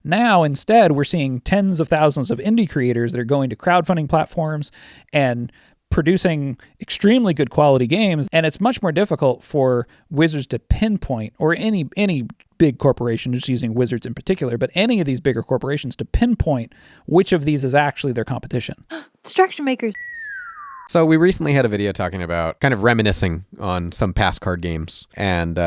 Now, instead, we're seeing tens of thousands of indie creators that are going to crowdfunding platforms and producing extremely good quality games, and it's much more difficult for Wizards to pinpoint, or any big corporation, just using Wizards in particular, but any of these bigger corporations to pinpoint which of these is actually their competition. Distraction makers. So we recently had a video talking about kind of reminiscing on some past card games, and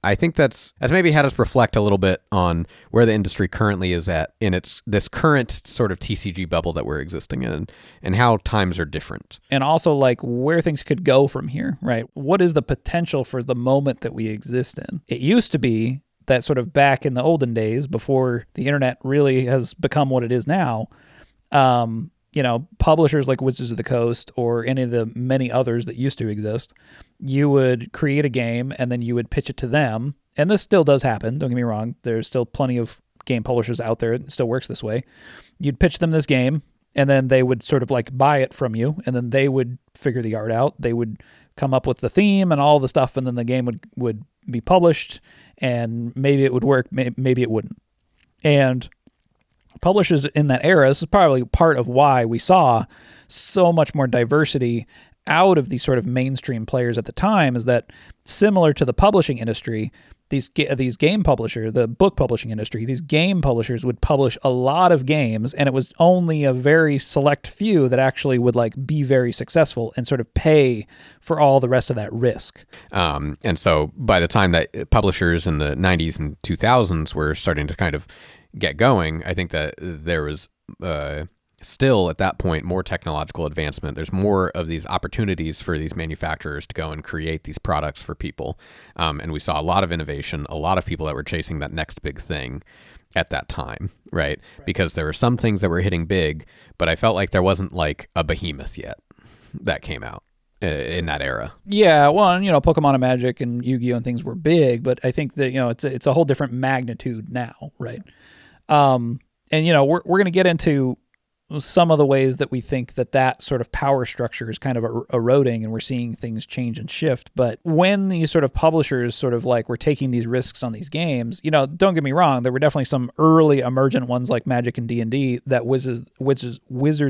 I think that's maybe had us reflect a little bit on where the industry currently is at in this current sort of TCG bubble that we're existing in, and how times are different. And also like where things could go from here, right? What is the potential for the moment that we exist in? It used to be that sort of back in the olden days, before the internet really has become what it is now, publishers like Wizards of the Coast or any of the many others that used to exist, you would create a game and then you would pitch it to them. And this still does happen. Don't get me wrong. There's still plenty of game publishers out there. It still works this way. You'd pitch them this game and then they would sort of like buy it from you, and then they would figure the art out. They would come up with the theme and all the stuff, and then the game would be published, and maybe it would work, maybe it wouldn't. And publishers in that era, this is probably part of why we saw so much more diversity out of these sort of mainstream players at the time, is that similar to the publishing industry, these game publishers, the book publishing industry, these game publishers would publish a lot of games, and it was only a very select few that actually would like be very successful and sort of pay for all the rest of that risk. And so by the time that publishers in the 90s and 2000s were starting to kind of get going, I think that there was still at that point more technological advancement. There's more of these opportunities for these manufacturers to go and create these products for people. And we saw a lot of innovation, a lot of people that were chasing that next big thing at that time, right? Because there were some things that were hitting big, but I felt like there wasn't like a behemoth yet that came out in that era. Yeah, well, Pokemon and Magic and Yu-Gi-Oh! And things were big, but I think that, it's a whole different magnitude now, right? And we're going to get into some of the ways that we think that sort of power structure is kind of eroding, and we're seeing things change and shift. But when these sort of publishers sort of like were taking these risks on these games, don't get me wrong, there were definitely some early emergent ones like Magic and D&D that Wizards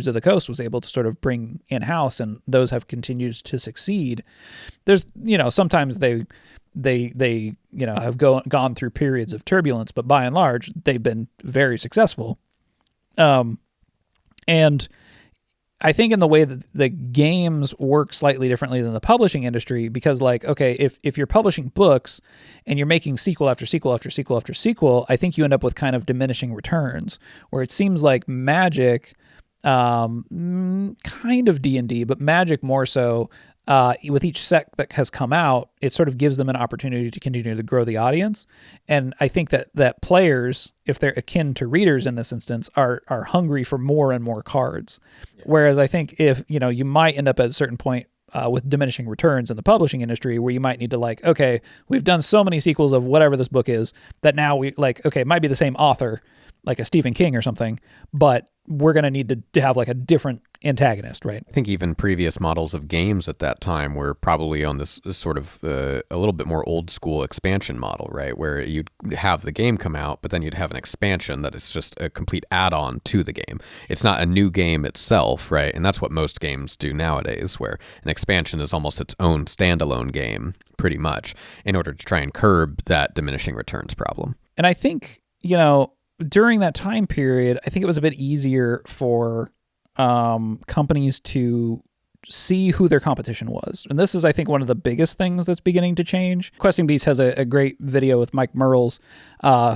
of the Coast was able to sort of bring in-house, and those have continued to succeed. There's, sometimes they have gone through periods of turbulence, but by and large, they've been very successful. And I think in the way that the games work slightly differently than the publishing industry, because like, okay, if you're publishing books and you're making sequel after sequel after sequel after sequel, I think you end up with kind of diminishing returns, where it seems like Magic, kind of D&D, but Magic more so, with each set that has come out, it sort of gives them an opportunity to continue to grow the audience. And I think that players, if they're akin to readers in this instance, are hungry for more and more cards. Yeah. Whereas I think if, you might end up at a certain point with diminishing returns in the publishing industry, where you might need to like, okay, we've done so many sequels of whatever this book is that now we like, okay, it might be the same author, like a Stephen King or something, but we're going to need to have like a different antagonist, right? I think even previous models of games at that time were probably on this sort of a little bit more old school expansion model, right? Where you'd have the game come out, but then you'd have an expansion that is just a complete add-on to the game. It's not a new game itself, right? And that's what most games do nowadays, where an expansion is almost its own standalone game, pretty much, in order to try and curb that diminishing returns problem. And I think, during that time period, I think it was a bit easier for companies to see who their competition was. And this is, I think, one of the biggest things that's beginning to change. Questing Beast has a great video with Mike Merles,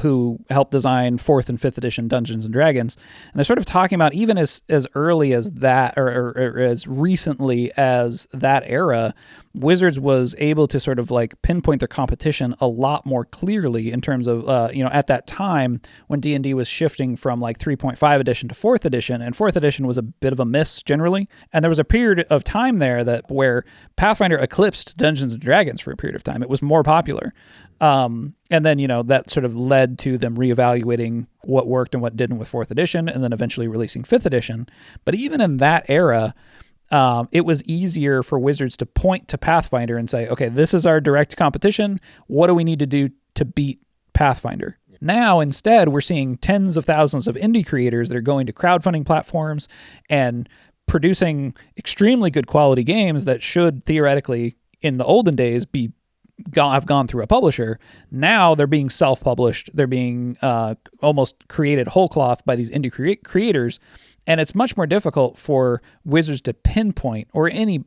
who helped design 4th and 5th edition Dungeons and Dragons. And they're sort of talking about even as early as that, or as recently as that era, Wizards was able to sort of like pinpoint their competition a lot more clearly in terms of, at that time when D&D was shifting from like 3.5 edition to 4th edition, and 4th edition was a bit of a miss generally. And there was a period of time there where Pathfinder eclipsed Dungeons and Dragons for a period of time. It was more popular. And then, that sort of led to them reevaluating what worked and what didn't with 4th edition, and then eventually releasing 5th edition. But even in that era, it was easier for Wizards to point to Pathfinder and say, okay, this is our direct competition. What do we need to do to beat Pathfinder? Yeah. Now, instead, we're seeing tens of thousands of indie creators that are going to crowdfunding platforms and producing extremely good quality games that should theoretically, in the olden days, have gone through a publisher. Now they're being self-published. They're being almost created whole cloth by these indie creators. And it's much more difficult for Wizards to pinpoint, or any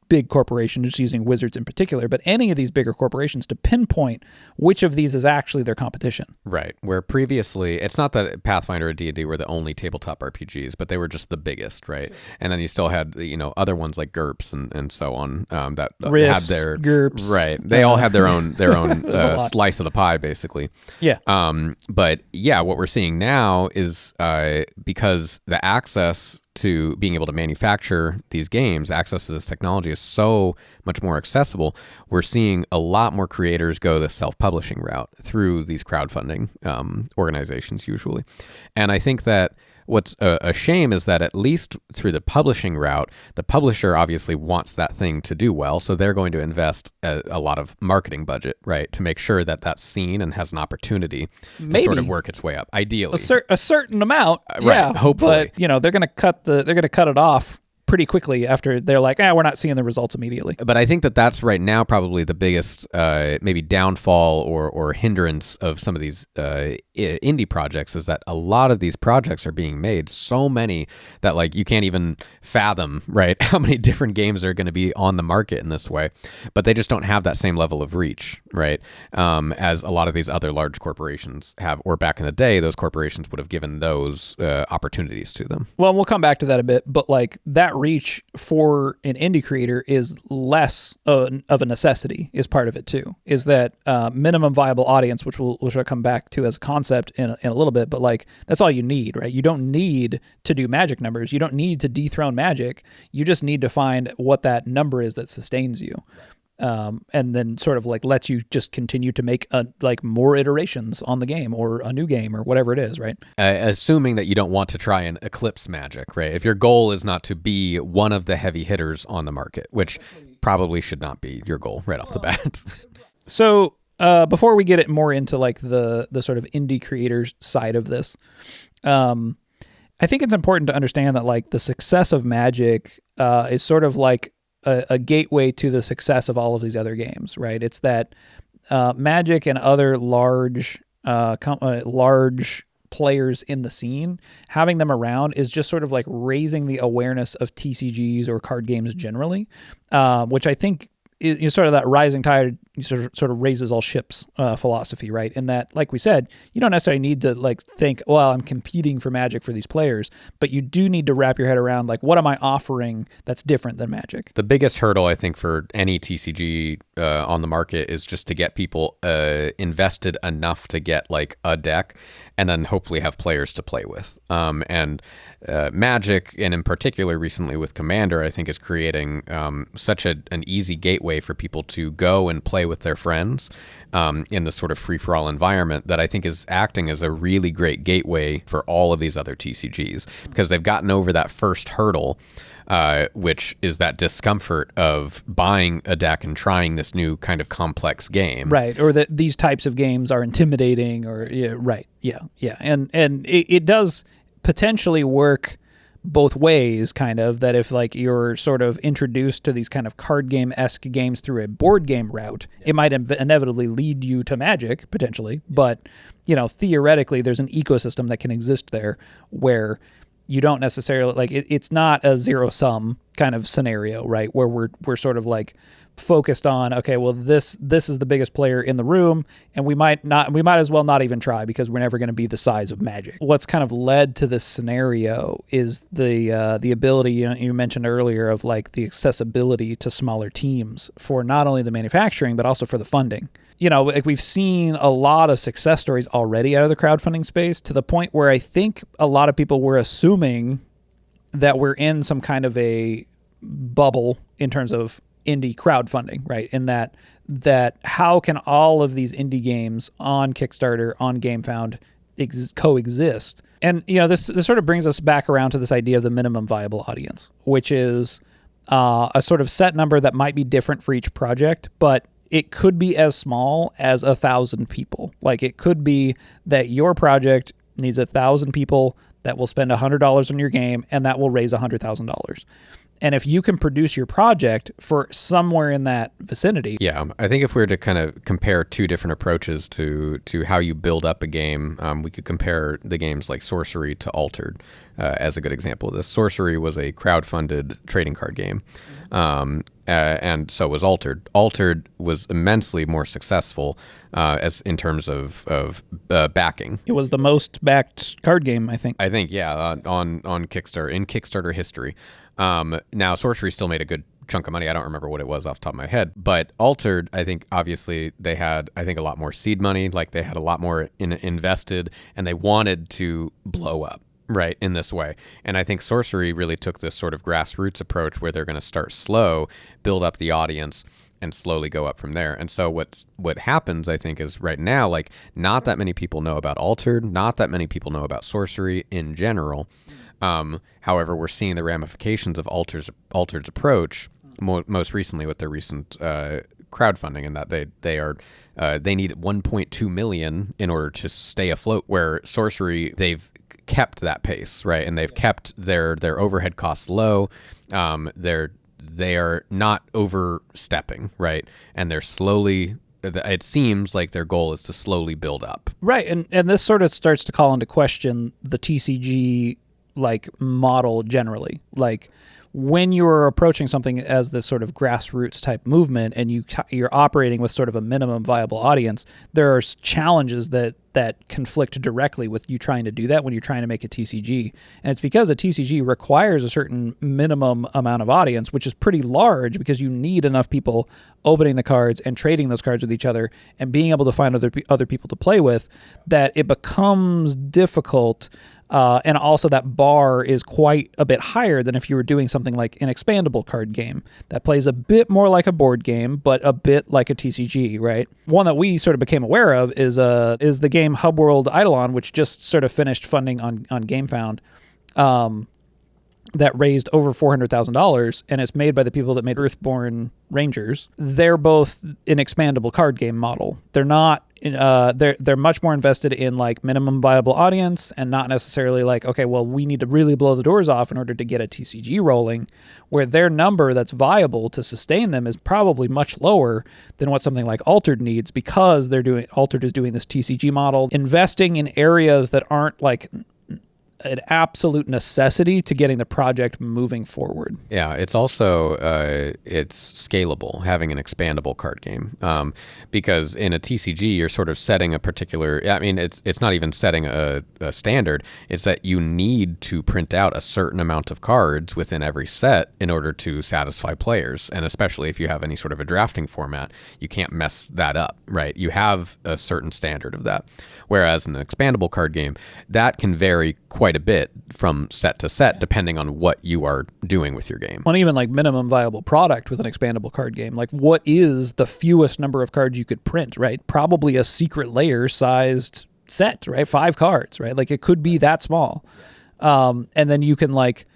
big corporation, just using Wizards in particular, but any of these bigger corporations to pinpoint which of these is actually their competition. Right. Where previously, it's not that Pathfinder or D&D were the only tabletop RPGs, but they were just the biggest, right? Sure. And then you still had, other ones like GURPS and so on that Rifts, had their GURPS. Right. They all had their own slice of the pie, basically. Yeah. But yeah, what we're seeing now is because the access to being able to manufacture these games, access to this technology is so much more accessible. We're seeing a lot more creators go the self-publishing route through these crowdfunding organizations usually. And I think that what's a shame is that at least through the publishing route, the publisher obviously wants that thing to do well, so they're going to invest a lot of marketing budget, right, to make sure that that's seen and has an opportunity to sort of work its way up. Ideally, a certain amount, right? Hopefully, but they're going to cut it off pretty quickly after they're like, we're not seeing the results immediately. But I think that that's right now probably the biggest maybe downfall or hindrance of some of these indie projects is that a lot of these projects are being made, so many that like you can't even fathom, right, how many different games are going to be on the market in this way. But they just don't have that same level of reach, right, as a lot of these other large corporations have, or back in the day, those corporations would have given those opportunities to them. Well, we'll come back to that a bit, but like that reach for an indie creator is less of a necessity, is part of it too, is that minimum viable audience, which we'll come back to as a concept in a little bit, but like that's all you need, right? You don't need to do magic numbers. You don't need to dethrone magic. You just need to find what that number is that sustains you. And then sort of like lets you just continue to make like more iterations on the game or a new game or whatever it is, right? Assuming that you don't want to try and eclipse magic, right? If your goal is not to be one of the heavy hitters on the market, which probably should not be your goal right off the bat. So before we get it more into like the sort of indie creators side of this, I think it's important to understand that like the success of Magic is sort of like a gateway to the success of all of these other games, right? It's that Magic and other large players in the scene, having them around is just sort of like raising the awareness of TCGs or card games generally, which I think is sort of that rising tide sort of raises all ships philosophy, right? In that, like we said, you don't necessarily need to like think, well, I'm competing for Magic for these players, but you do need to wrap your head around like, what am I offering that's different than Magic? The biggest hurdle, I think, for any TCG on the market is just to get people invested enough to get like a deck and then hopefully have players to play with. And Magic, and in particular recently with Commander, I think is creating such an easy gateway for people to go and play with their friends in this sort of free-for-all environment that I think is acting as a really great gateway for all of these other TCGs because they've gotten over that first hurdle, which is that discomfort of buying a deck and trying this new kind of complex game. Right, or that these types of games are intimidating or, right, yeah. And it does potentially work both ways, kind of, that if like you're sort of introduced to these kind of card game-esque games through a board game route, it might inevitably lead you to Magic, potentially, but, theoretically, there's an ecosystem that can exist there where you don't necessarily, like, it's not a zero-sum kind of scenario, right, where we're sort of like focused on, okay, well, this is the biggest player in the room, and we might as well not even try because we're never going to be the size of Magic. What's kind of led to this scenario is the ability, you mentioned earlier, of like the accessibility to smaller teams for not only the manufacturing but also for the funding. Like we've seen a lot of success stories already out of the crowdfunding space, to the point where I think a lot of people were assuming that we're in some kind of a bubble in terms of indie crowdfunding, right? In that how can all of these indie games on Kickstarter, on GameFound coexist? And, this sort of brings us back around to this idea of the minimum viable audience, which is a sort of set number that might be different for each project, but it could be as small as 1,000 people. Like it could be that your project needs 1,000 people that will spend $100 on your game, and that will raise $100,000. And if you can produce your project for somewhere in that vicinity. Yeah, I think if we were to kind of compare two different approaches to how you build up a game, we could compare the games like Sorcery to Altered as a good example of this. Sorcery was a crowdfunded trading card game, and so was Altered. Altered was immensely more successful as in terms of backing. It was the most backed card game, I think. Yeah, on Kickstarter, in Kickstarter history. Now, Sorcery still made a good chunk of money. I don't remember what it was off the top of my head. But Altered, I think, obviously, they had, I think, a lot more seed money. Like, they had a lot more invested, and they wanted to blow up, right, in this way. And I think Sorcery really took this sort of grassroots approach where they're going to start slow, build up the audience, and slowly go up from there. And so what happens, I think, is right now, like, not that many people know about Altered, not that many people know about Sorcery in general. However, we're seeing the ramifications of Altered's approach most recently with their recent crowdfunding, and that they need 1.2 million in order to stay afloat. Where Sorcery, they've kept that pace, right, and they've kept their overhead costs low. They are not overstepping, right, and they're slowly. It seems like their goal is to slowly build up, right, and this sort of starts to call into question the TCG like model generally. Like when you're approaching something as this sort of grassroots type movement and you're operating with sort of a minimum viable audience, there are challenges that conflict directly with you trying to do that when you're trying to make a TCG. And it's because a TCG requires a certain minimum amount of audience, which is pretty large because you need enough people opening the cards and trading those cards with each other and being able to find other people to play with, that it becomes difficult. And also that bar is quite a bit higher than if you were doing something like an expandable card game that plays a bit more like a board game, but a bit like a TCG, right? One that we sort of became aware of is the game Hub World Eidolon, which just sort of finished funding on GameFound, that raised over $400,000, and it's made by the people that made Earthborn Rangers. They're both an expandable card game model. They're not. They're much more invested in like minimum viable audience and not necessarily like, okay, well, we need to really blow the doors off in order to get a TCG rolling, where their number that's viable to sustain them is probably much lower than what something like Altered needs, because Altered is doing this TCG model, investing in areas that aren't like an absolute necessity to getting the project moving forward. Yeah, it's also it's scalable, having an expandable card game, because in a TCG you're sort of setting a particular. I mean, it's not even setting a standard. It's that you need to print out a certain amount of cards within every set in order to satisfy players, and especially if you have any sort of a drafting format, you can't mess that up, right? You have a certain standard of that. Whereas in an expandable card game, that can vary quite a bit from set to set depending on what you are doing with your game. On even like minimum viable product with an expandable card game, like what is the fewest number of cards you could print, right? Probably a secret layer sized set, right? 5 cards, right? Like it could be that small. And then you can like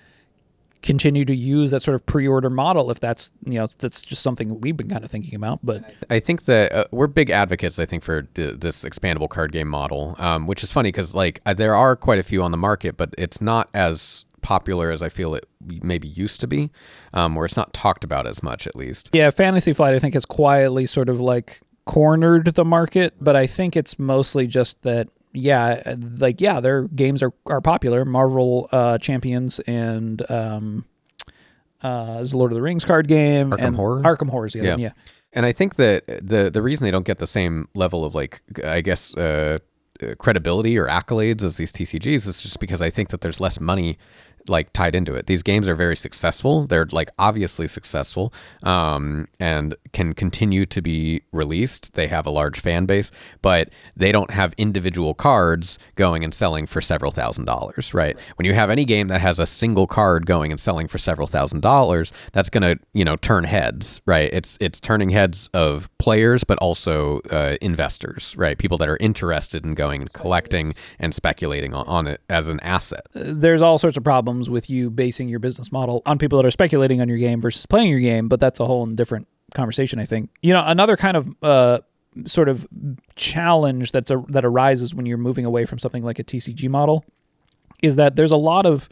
continue to use that sort of pre-order model if that's just something we've been kind of thinking about. But I think that we're big advocates, I think, for this expandable card game model, which is funny because like there are quite a few on the market, but it's not as popular as I feel it maybe used to be, or it's not talked about as much, at least. Yeah, Fantasy Flight, I think, has quietly sort of like cornered the market, but I think it's mostly just that their games are popular. Marvel Champions and is Lord of the Rings card game. Arkham Horror's the other one, yeah. And I think that the reason they don't get the same level of like, I guess, credibility or accolades as these TCGs is just because I think that there's less money like tied into it. These games are very successful. They're like obviously successful, and can continue to be released. They have a large fan base, but they don't have individual cards going and selling for several $1,000s, right? When you have any game that has a single card going and selling for several $1,000s, that's going to, turn heads, right? It's turning heads of players, but also investors, right? People that are interested in going and collecting and speculating on it as an asset. There's all sorts of problems with you basing your business model on people that are speculating on your game versus playing your game, but that's a whole different conversation, I think. Another kind of sort of challenge that arises when you're moving away from something like a TCG model is that there's a lot of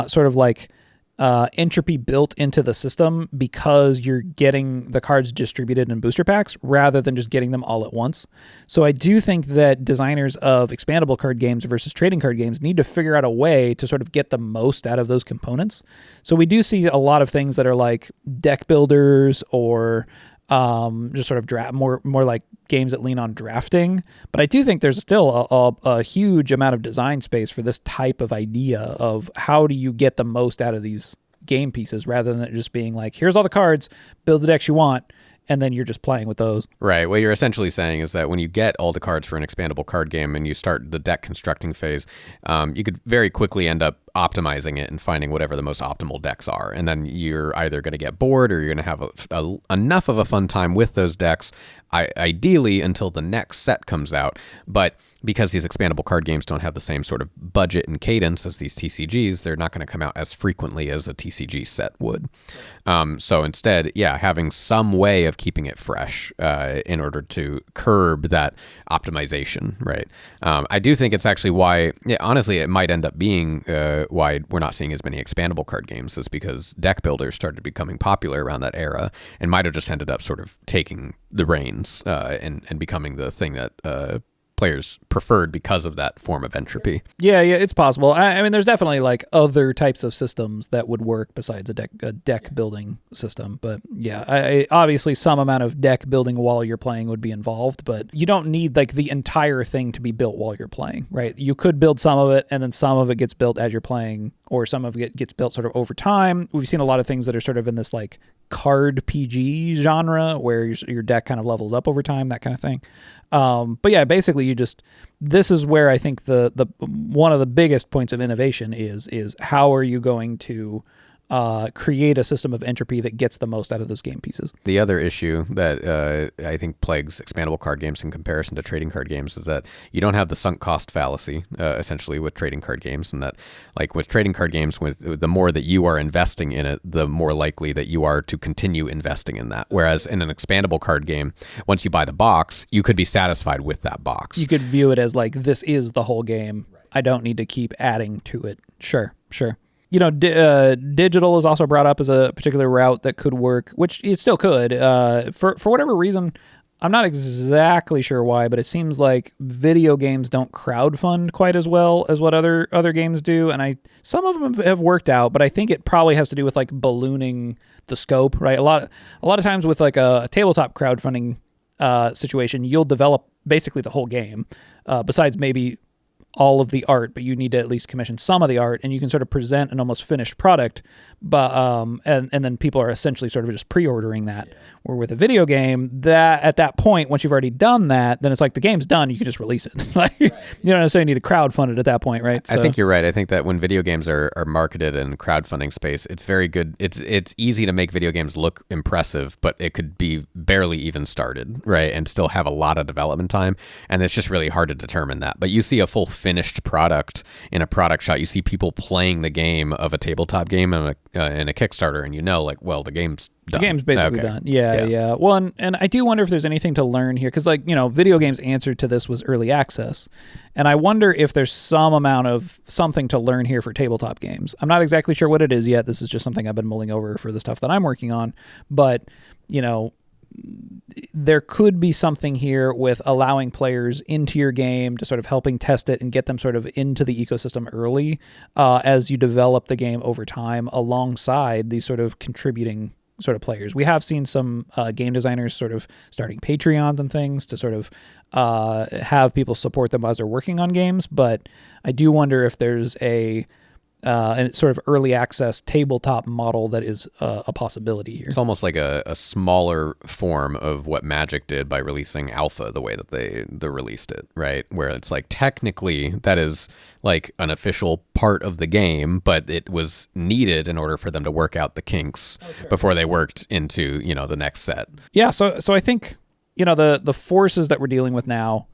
sort of like entropy built into the system because you're getting the cards distributed in booster packs rather than just getting them all at once. So I do think that designers of expandable card games versus trading card games need to figure out a way to sort of get the most out of those components. So we do see a lot of things that are like deck builders or just sort of draft more like games that lean on drafting. But I do think there's still a huge amount of design space for this type of idea of how do you get the most out of these game pieces rather than it just being like, here's all the cards, build the decks you want, and then you're just playing with those. Right. What you're essentially saying is that when you get all the cards for an expandable card game and you start the deck constructing phase, you could very quickly end up optimizing it and finding whatever the most optimal decks are. And then you're either going to get bored or you're going to have enough of a fun time with those decks, ideally until the next set comes out. But because these expandable card games don't have the same sort of budget and cadence as these TCGs, they're not going to come out as frequently as a TCG set would. So instead, having some way of keeping it fresh in order to curb that optimization, right? I do think it's actually why, honestly, it might end up being why we're not seeing as many expandable card games is because deck builders started becoming popular around that era and might have just ended up sort of taking the reins and becoming the thing that players preferred because of that form of entropy. Yeah, it's possible. I mean, there's definitely like other types of systems that would work besides a deck building system. But yeah, obviously some amount of deck building while you're playing would be involved, but you don't need like the entire thing to be built while you're playing, right? You could build some of it and then some of it gets built as you're playing, or some of it gets built sort of over time. We've seen a lot of things that are sort of in this like card PG genre where your deck kind of levels up over time, that kind of thing. But yeah, basically this is where I think the one of the biggest points of innovation is how are you going to create a system of entropy that gets the most out of those game pieces. The other issue that I think plagues expandable card games in comparison to trading card games is that you don't have the sunk cost fallacy, essentially, with trading card games. And that, like with trading card games, the more that you are investing in it, the more likely that you are to continue investing in that. Whereas in an expandable card game, once you buy the box, you could be satisfied with that box. You could view it as like, this is the whole game. Right. I don't need to keep adding to it. Sure. Digital is also brought up as a particular route that could work, which it still could. For whatever reason, I'm not exactly sure why, but it seems like video games don't crowdfund quite as well as what other games do, and some of them have worked out, but I think it probably has to do with like ballooning the scope, right? A lot of times with like a tabletop crowdfunding situation, you'll develop basically the whole game, besides maybe all of the art, but you need to at least commission some of the art, and you can sort of present an almost finished product, but and then people are essentially sort of just pre-ordering that. Yeah. Where with a video game, that at that point, once you've already done that, then it's like the game's done, you can just release it. Like, right. You don't necessarily need to crowdfund it at that point, right? So, I think you're right. I think that when video games are marketed in crowdfunding space, it's very good. It's easy to make video games look impressive, but it could be barely even started, right? And still have a lot of development time, and it's just really hard to determine that. But you see a full finished product in a product shot. You see people playing the game of a tabletop game in a Kickstarter, and like, well, the game's done. The game's basically done. Yeah. Well, and I do wonder if there's anything to learn here, because video games' answer to this was early access, and I wonder if there's some amount of something to learn here for tabletop games. I'm not exactly sure what it is yet. This is just something I've been mulling over for the stuff that I'm working on, but there could be something here with allowing players into your game to sort of helping test it and get them sort of into the ecosystem early as you develop the game over time alongside these sort of contributing sort of players. We have seen some game designers sort of starting Patreons and things to sort of have people support them as they're working on games, but I do wonder if there's a sort of early access tabletop model that is a possibility here. It's almost like a smaller form of what Magic did by releasing Alpha the way that they released it, right? Where it's like technically that is like an official part of the game, but it was needed in order for them to work out the kinks before they worked into, the next set. Yeah, so I think, the forces that we're dealing with now,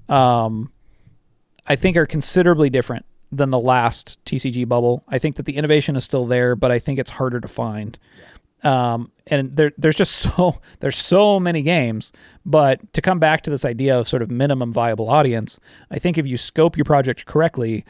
I think are considerably different than the last TCG bubble. I think that the innovation is still there, but I think it's harder to find. And there's so many games, but to come back to this idea of sort of minimum viable audience, I think if you scope your project correctly,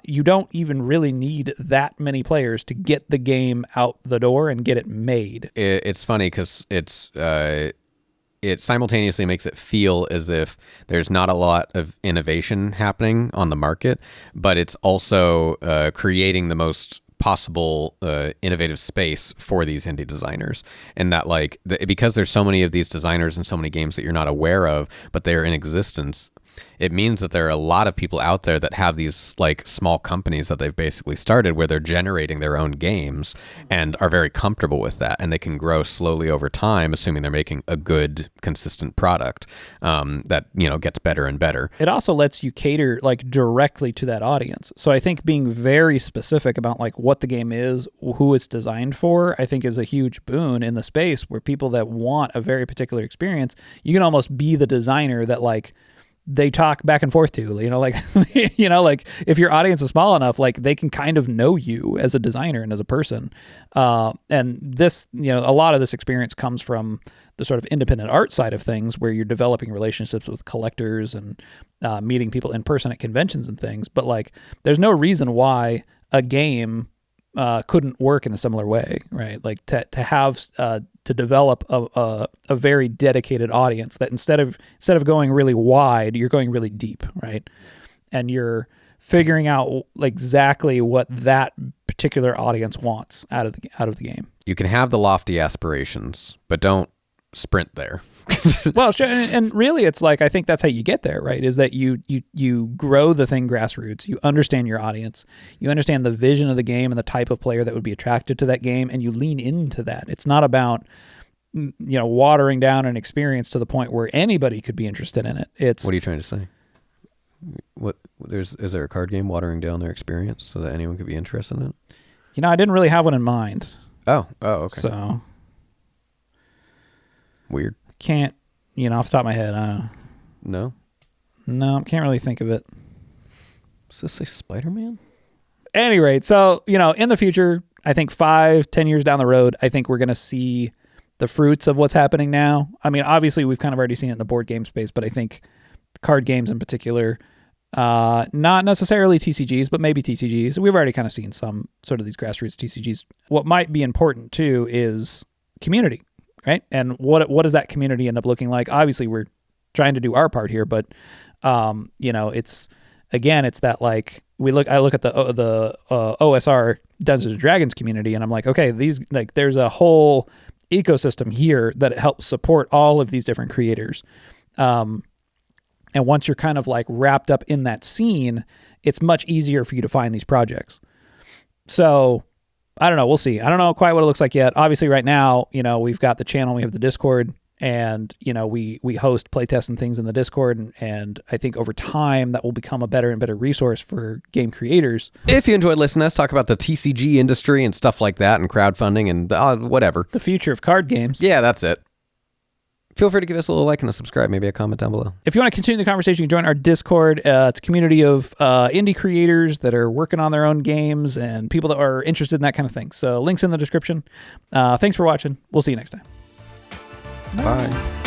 you don't even really need that many players to get the game out the door and get it made. It's funny because it simultaneously makes it feel as if there's not a lot of innovation happening on the market, but it's also creating the most possible innovative space for these indie designers. And that because there's so many of these designers and so many games that you're not aware of, but they're in existence, it means that there are a lot of people out there that have these like small companies that they've basically started where they're generating their own games and are very comfortable with that, and they can grow slowly over time, assuming they're making a good, consistent product that gets better and better. It also lets you cater like directly to that audience. So I think being very specific about like what the game is, who it's designed for, I think is a huge boon in the space where people that want a very particular experience, you can almost be the designer that like they talk back and forth to, like if your audience is small enough, like they can kind of know you as a designer and as a person. And this, a lot of this experience comes from the sort of independent art side of things where you're developing relationships with collectors and meeting people in person at conventions and things. But like, there's no reason why a game couldn't work in a similar way, right? Like to develop a very dedicated audience that instead of going really wide, you're going really deep, right? And you're figuring out exactly what that particular audience wants out of the game. You can have the lofty aspirations, but don't sprint there. Well, and really it's like, I think that's how you get there, right? Is that you grow the thing grassroots, you understand your audience, you understand the vision of the game and the type of player that would be attracted to that game, and you lean into that. It's not about watering down an experience to the point where anybody could be interested in it. What are you trying to say? Is there a card game watering down their experience so that anyone could be interested in it? I didn't really have one in mind. Oh, okay. So weird. Can't, off the top of my head. No, can't really think of it. Does this say Spider-Man? At any rate, so, in the future, I think 5-10 years down the road, I think we're going to see the fruits of what's happening now. I mean, obviously, we've kind of already seen it in the board game space, but I think card games in particular, not necessarily TCGs, but maybe TCGs. We've already kind of seen some sort of these grassroots TCGs. What might be important, too, is community. Right. And what does that community end up looking like? Obviously, we're trying to do our part here, but it's that like I look at the OSR Dungeons and Dragons community, and I'm like, okay, there's a whole ecosystem here that helps support all of these different creators. And once you're kind of like wrapped up in that scene, it's much easier for you to find these projects. So I don't know. We'll see. I don't know quite what it looks like yet. Obviously, right now, we've got the channel, we have the Discord, and, we host playtests and things in the Discord. And I think over time that will become a better and better resource for game creators. If you enjoyed listening to us talk about the TCG industry and stuff like that and crowdfunding and whatever. The future of card games. Yeah, that's it. Feel free to give us a little like and a subscribe, maybe a comment down below. If you want to continue the conversation, you can join our Discord. It's a community of indie creators that are working on their own games and people that are interested in that kind of thing. So links in the description. Thanks for watching. We'll see you next time. Bye.